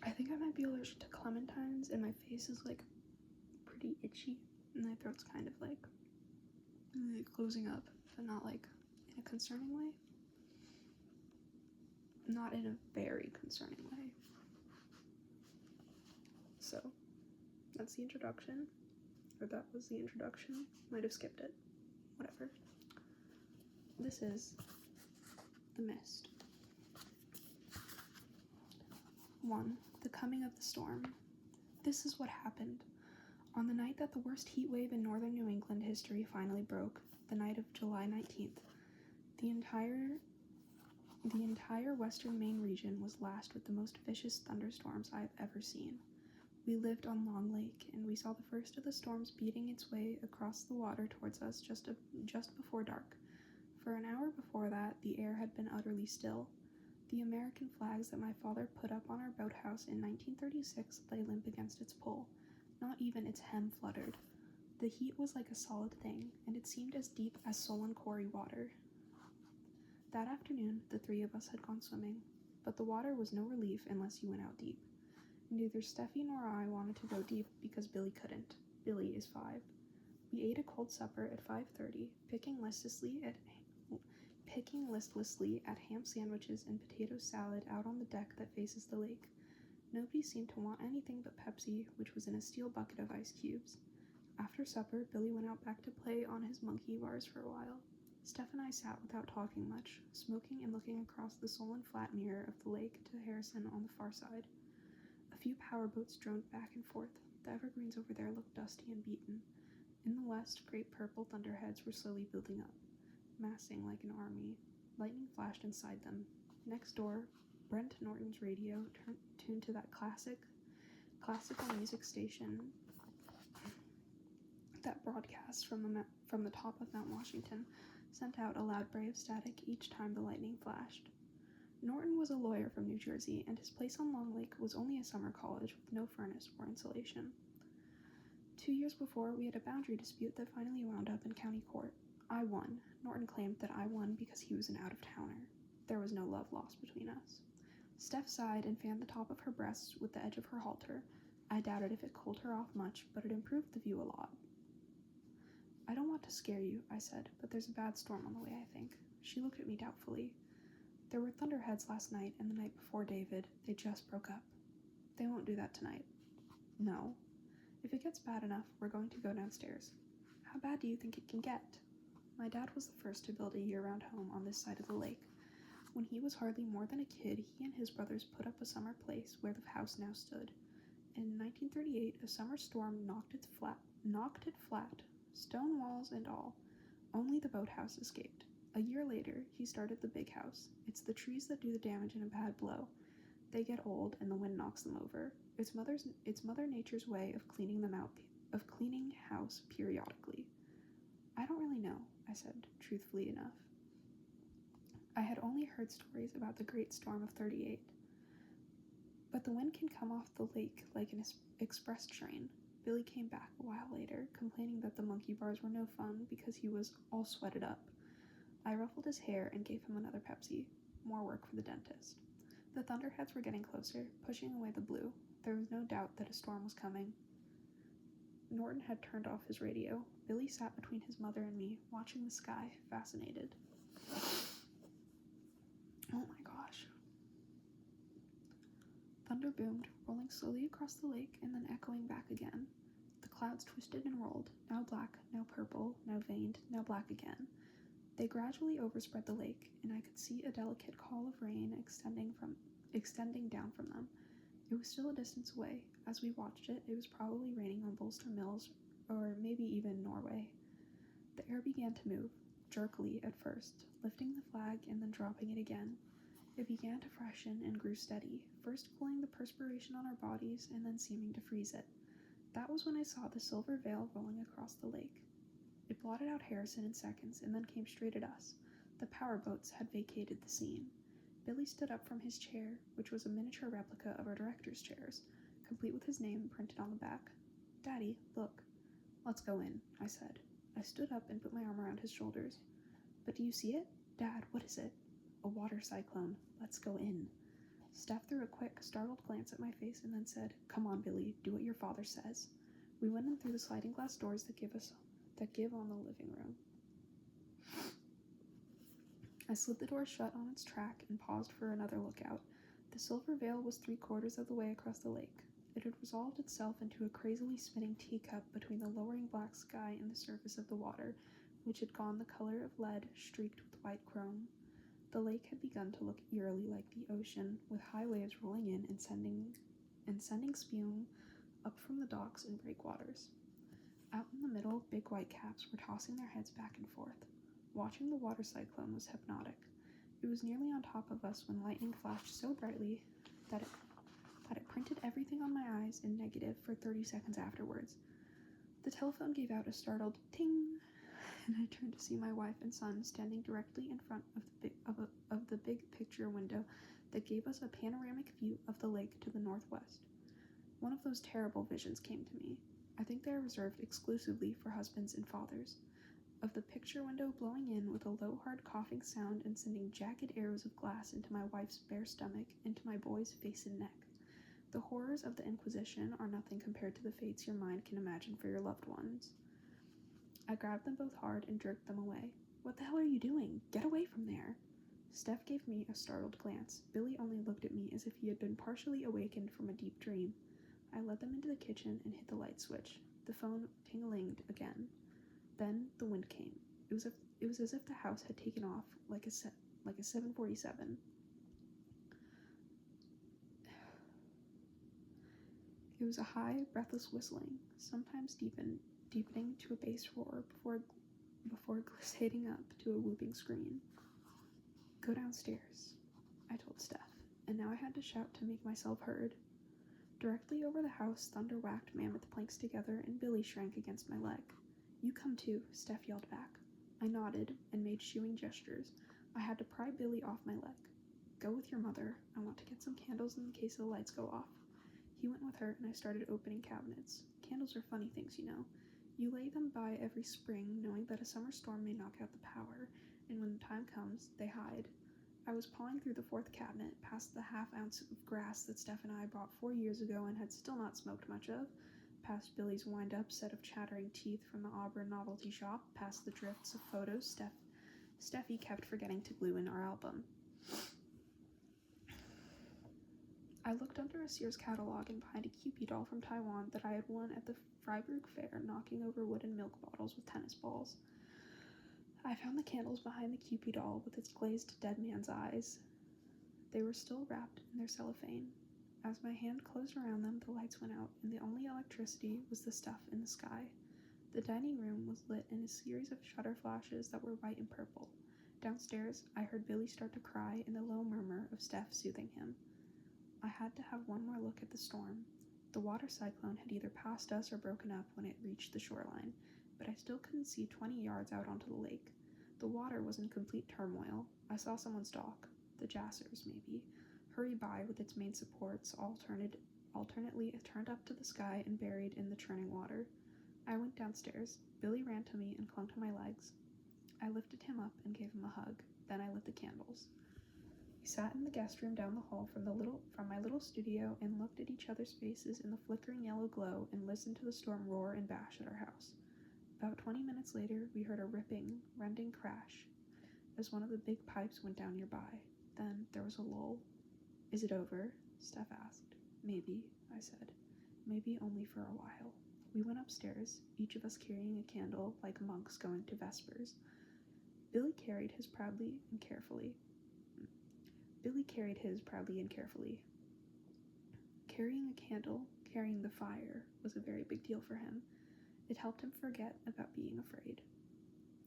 I think I might be allergic to clementines, and my face is like pretty itchy, and my throat's kind of like closing up, but not like in a concerning way. Not in a very concerning way. So, that's the introduction. Or that was the introduction. Might have skipped it. Whatever. This is The Mist. 1. The Coming of the Storm. This is what happened. On the night that the worst heat wave in northern New England history finally broke, the night of July 19th, the entire western Maine region was lashed with the most vicious thunderstorms I have ever seen. We lived on Long Lake, and we saw the first of the storms beating its way across the water towards us just before dark. For an hour before that, the air had been utterly still. The American flags that my father put up on our boathouse in 1936 lay limp against its pole. Not even its hem fluttered. The heat was like a solid thing, and it seemed as deep as Solon Quarry water. That afternoon, the three of us had gone swimming, but the water was no relief unless you went out deep. Neither Steffi nor I wanted to go deep because Billy couldn't. Billy is 5. We ate a cold supper at 5:30, picking listlessly at ham sandwiches and potato salad out on the deck that faces the lake. Nobody seemed to want anything but Pepsi, which was in a steel bucket of ice cubes. After supper, Billy went out back to play on his monkey bars for a while. Steph and I sat without talking much, smoking and looking across the sullen flat mirror of the lake to Harrison on the far side. A few power boats droned back and forth. The evergreens over there looked dusty and beaten. In the west, great purple thunderheads were slowly building up, massing like an army. Lightning flashed inside them. Next door, Brent Norton's radio, tuned to that classical music station that broadcasts from the top of Mount Washington, sent out a loud bray of static each time the lightning flashed. Norton was a lawyer from New Jersey, and his place on Long Lake was only a summer college with no furnace or insulation. 2 years before, we had a boundary dispute that finally wound up in county court. I won. Norton claimed that I won because he was an out-of-towner. There was no love lost between us. Steph sighed and fanned the top of her breasts with the edge of her halter. I doubted if it cooled her off much, but it improved the view a lot. I don't want to scare you, I said, but there's a bad storm on the way, I think. She looked at me doubtfully. There were thunderheads last night and the night before, David. They just broke up. They won't do that tonight. No. If it gets bad enough, we're going to go downstairs. How bad do you think it can get? My dad was the first to build a year-round home on this side of the lake. When he was hardly more than a kid, he and his brothers put up a summer place where the house now stood. In 1938, a summer storm knocked it flat, stone walls and all. Only the boathouse escaped. A year later, he started the big house. It's the trees that do the damage in a bad blow. They get old, and the wind knocks them over. It's Mother Nature's way of cleaning house periodically. I don't really know, I said, truthfully enough. I had only heard stories about the Great Storm of 38. But the wind can come off the lake like an express train. Billy came back a while later, complaining that the monkey bars were no fun because he was all sweated up. I ruffled his hair and gave him another Pepsi. More work for the dentist. The thunderheads were getting closer, pushing away the blue. There was no doubt that a storm was coming. Norton had turned off his radio. Billy sat between his mother and me, watching the sky, fascinated. Oh my gosh. Thunder boomed, rolling slowly across the lake and then echoing back again. The clouds twisted and rolled, now black, now purple, now veined, now black again. They gradually overspread the lake, and I could see a delicate call of rain extending down from them. It was still a distance away. As we watched it, it was probably raining on Bolster Mills, or maybe even Norway. The air began to move, jerkily at first, lifting the flag and then dropping it again. It began to freshen and grew steady, first cooling the perspiration on our bodies and then seeming to freeze it. That was when I saw the silver veil rolling across the lake. It blotted out Harrison in seconds and then came straight at us. The power boats had vacated the scene. Billy stood up from his chair, which was a miniature replica of our director's chairs, complete with his name printed on the back. Daddy, look. Let's go in, I said. I stood up and put my arm around his shoulders. But do you see it? Dad, what is it? A water cyclone. Let's go in. Steph threw a quick, startled glance at my face and then said, "Come on, Billy, do what your father says." We went in through the sliding glass doors that give on the living room. I slid the door shut on its track and paused for another lookout. The silver veil was 3/4 of the way across the lake. It had resolved itself into a crazily spinning teacup between the lowering black sky and the surface of the water, which had gone the color of lead streaked with white chrome. The lake had begun to look eerily like the ocean, with high waves rolling in and sending spume up from the docks and breakwaters. Out in the middle, big white caps were tossing their heads back and forth. Watching the water cyclone was hypnotic. It was nearly on top of us when lightning flashed so brightly that it printed everything on my eyes in negative for 30 seconds afterwards. The telephone gave out a startled ting, and I turned to see my wife and son standing directly in front of the big picture window that gave us a panoramic view of the lake to the northwest. One of those terrible visions came to me. I think they are reserved exclusively for husbands and fathers. Of the picture window blowing in with a low, hard coughing sound and sending jagged arrows of glass into my wife's bare stomach and to my boy's face and neck. The horrors of the Inquisition are nothing compared to the fates your mind can imagine for your loved ones. I grabbed them both hard and jerked them away. "What the hell are you doing? Get away from there!" Steph gave me a startled glance. Billy only looked at me as if he had been partially awakened from a deep dream. I led them into the kitchen and hit the light switch. The phone ting-a-linged again. Then the wind came. It was as if the house had taken off like a 747. It was a high, breathless whistling, sometimes deepening to a bass roar before glissading up to a whooping scream. "Go downstairs," I told Steph, and now I had to shout to make myself heard. Directly over the house, thunder whacked mammoth planks together, and Billy shrank against my leg. "You come too," Steph yelled back. I nodded and made shooing gestures. I had to pry Billy off my leg. "Go with your mother. I want to get some candles in case the lights go off." He went with her, and I started opening cabinets. Candles are funny things, you know. You lay them by every spring, knowing that a summer storm may knock out the power, and when the time comes, they hide. I was pawing through the 4th cabinet, past the half-ounce of grass that Steph and I bought 4 years ago and had still not smoked much of, past Billy's wind-up set of chattering teeth from the Auburn novelty shop, past the drifts of photos Steffi kept forgetting to glue in our album. I looked under a Sears catalog and behind a Cupid doll from Taiwan that I had won at the Freiburg Fair, knocking over wooden milk bottles with tennis balls. I found the candles behind the Cupid doll with its glazed dead man's eyes. They were still wrapped in their cellophane. As my hand closed around them, the lights went out, and the only electricity was the stuff in the sky. The dining room was lit in a series of shutter flashes that were white and purple. Downstairs, I heard Billy start to cry and the low murmur of Steph soothing him. I had to have one more look at the storm. The water cyclone had either passed us or broken up when it reached the shoreline, but I still couldn't see 20 yards out onto the lake. The water was in complete turmoil. I saw someone's dock, the Jassers maybe, hurry by with its main supports alternately turned up to the sky and buried in the churning water. I went downstairs. Billy ran to me and clung to my legs. I lifted him up and gave him a hug. Then I lit the candles. We sat in the guest room down the hall from my little studio and looked at each other's faces in the flickering yellow glow and listened to the storm roar and bash at our house. About 20 minutes later, we heard a ripping, rending crash as one of the big pipes went down nearby. Then there was a lull. "Is it over?" Steph asked. "Maybe," I said. "Maybe only for a while." We went upstairs, each of us carrying a candle like monks going to vespers. Billy carried his proudly and carefully. Carrying a candle, carrying the fire, was a very big deal for him. It helped him forget about being afraid.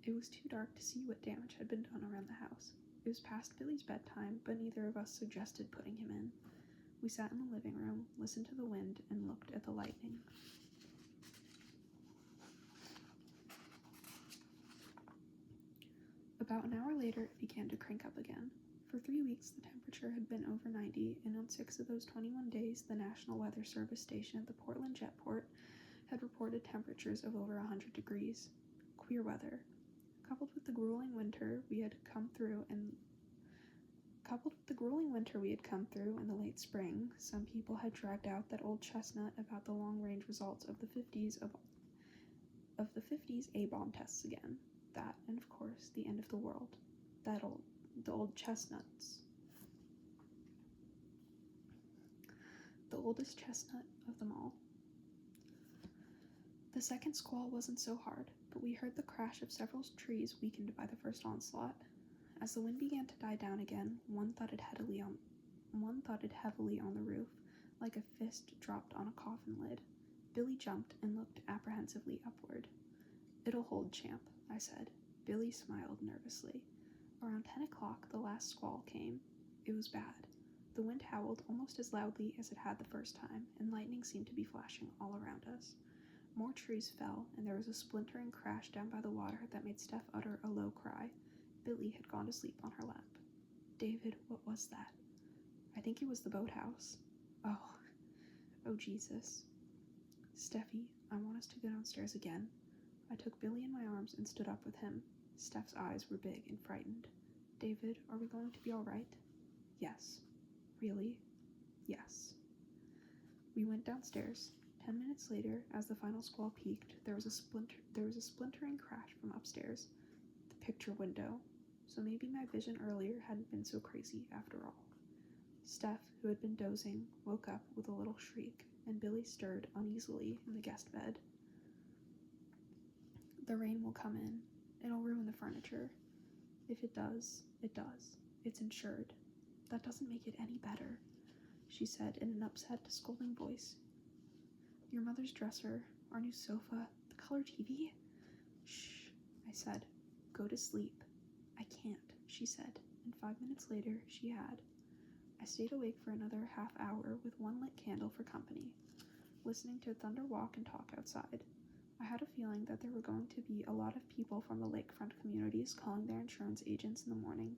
It was too dark to see what damage had been done around the house. It was past Billy's bedtime, but neither of us suggested putting him in. We sat in the living room, listened to the wind, and looked at the lightning. About an hour later, it began to crank up again. For 3 weeks, the temperature had been over 90, and on 6 of those 21 days, the National Weather Service station at the Portland Jetport had reported temperatures of over 100 degrees. Queer weather. Coupled with the grueling winter we had come through Coupled with the grueling winter we had come through in the late spring, some people had dragged out that old chestnut about the long-range results of the 50s A-bomb tests again. That, and of course, the end of the world. The old chestnuts. The oldest chestnut of them all. The second squall wasn't so hard, but we heard the crash of several trees weakened by the first onslaught. As the wind began to die down again, one thudded heavily on the roof, like a fist dropped on a coffin lid. Billy jumped and looked apprehensively upward. "It'll hold, champ," I said. Billy smiled nervously. Around 10 o'clock, the last squall came. It was bad. The wind howled almost as loudly as it had the first time, and lightning seemed to be flashing all around us. More trees fell, and there was a splintering crash down by the water that made Steph utter a low cry. Billy had gone to sleep on her lap. "David, what was that?" "I think it was the boathouse." Oh, Jesus. "Steffi, I want us to go downstairs again." I took Billy in my arms and stood up with him. Steph's eyes were big and frightened. "David, are we going to be all right?" "Yes." "Really?" "Yes." We went downstairs. 10 minutes later, as the final squall peaked, there was a splintering crash from upstairs. The picture window. So maybe my vision earlier hadn't been so crazy after all. Steph, who had been dozing, woke up with a little shriek, and Billy stirred uneasily in the guest bed. "The rain will come in. It'll ruin the furniture. If it does, it does. It's insured." "That doesn't make it any better," she said in an upset, scolding voice. "Your mother's dresser, our new sofa, the color TV?" "Shh," I said. "Go to sleep." "I can't," she said, and 5 minutes later she had. I stayed awake for another half hour with one lit candle for company, listening to thunder walk and talk outside. I had a feeling that there were going to be a lot of people from the lakefront communities calling their insurance agents in the morning,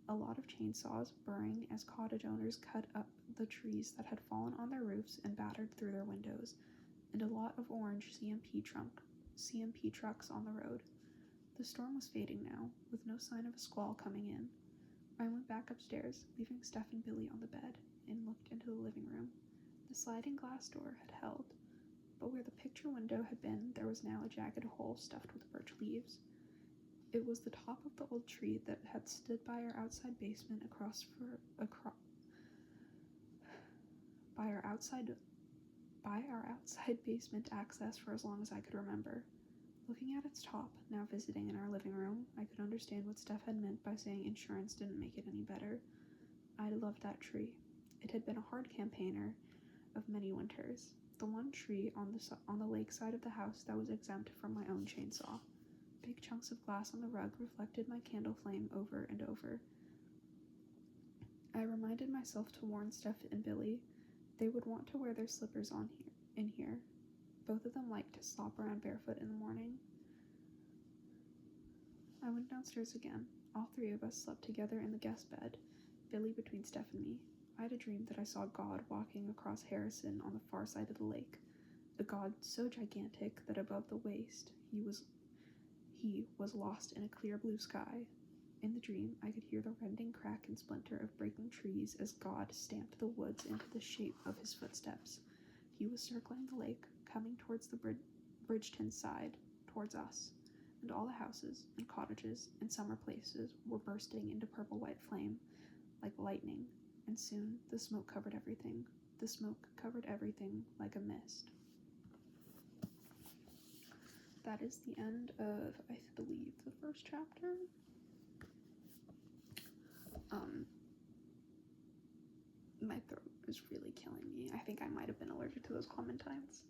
a lot of chainsaws burring as cottage owners cut up the trees that had fallen on their roofs and battered through their windows, and a lot of orange CMP trucks on the road. The storm was fading now, with no sign of a squall coming in. I went back upstairs, leaving Steph and Billy on the bed, and looked into the living room. The sliding glass door had held, but where the picture window had been, there was now a jagged hole stuffed with birch leaves. It was the top of the old tree that had stood by our outside basement by our outside basement access for as long as I could remember. Looking at its top, now visiting in our living room, I could understand what Steph had meant by saying insurance didn't make it any better. I loved that tree. It had been a hard campaigner of many winters, the one tree on the lake side of the house that was exempt from my own chainsaw. Big chunks of glass on the rug reflected my candle flame over and over. I reminded myself to warn Steph and Billy. They would want to wear their slippers in here. Both of them liked to slop around barefoot in the morning. I went downstairs again. All three of us slept together in the guest bed, Billy between Steph and me. I had a dream that I saw God walking across Harrison on the far side of the lake, a God so gigantic that above the waist he was lost in a clear blue sky. In the dream, I could hear the rending crack and splinter of breaking trees as God stamped the woods into the shape of his footsteps. He was circling the lake, coming towards the Bridgeton side, towards us, and all the houses and cottages and summer places were bursting into purple-white flame, like lightning, and soon the smoke covered everything. The smoke covered everything like a mist. That is the end of, I believe, the first chapter. My throat is really killing me. I think I might have been allergic to those clementines.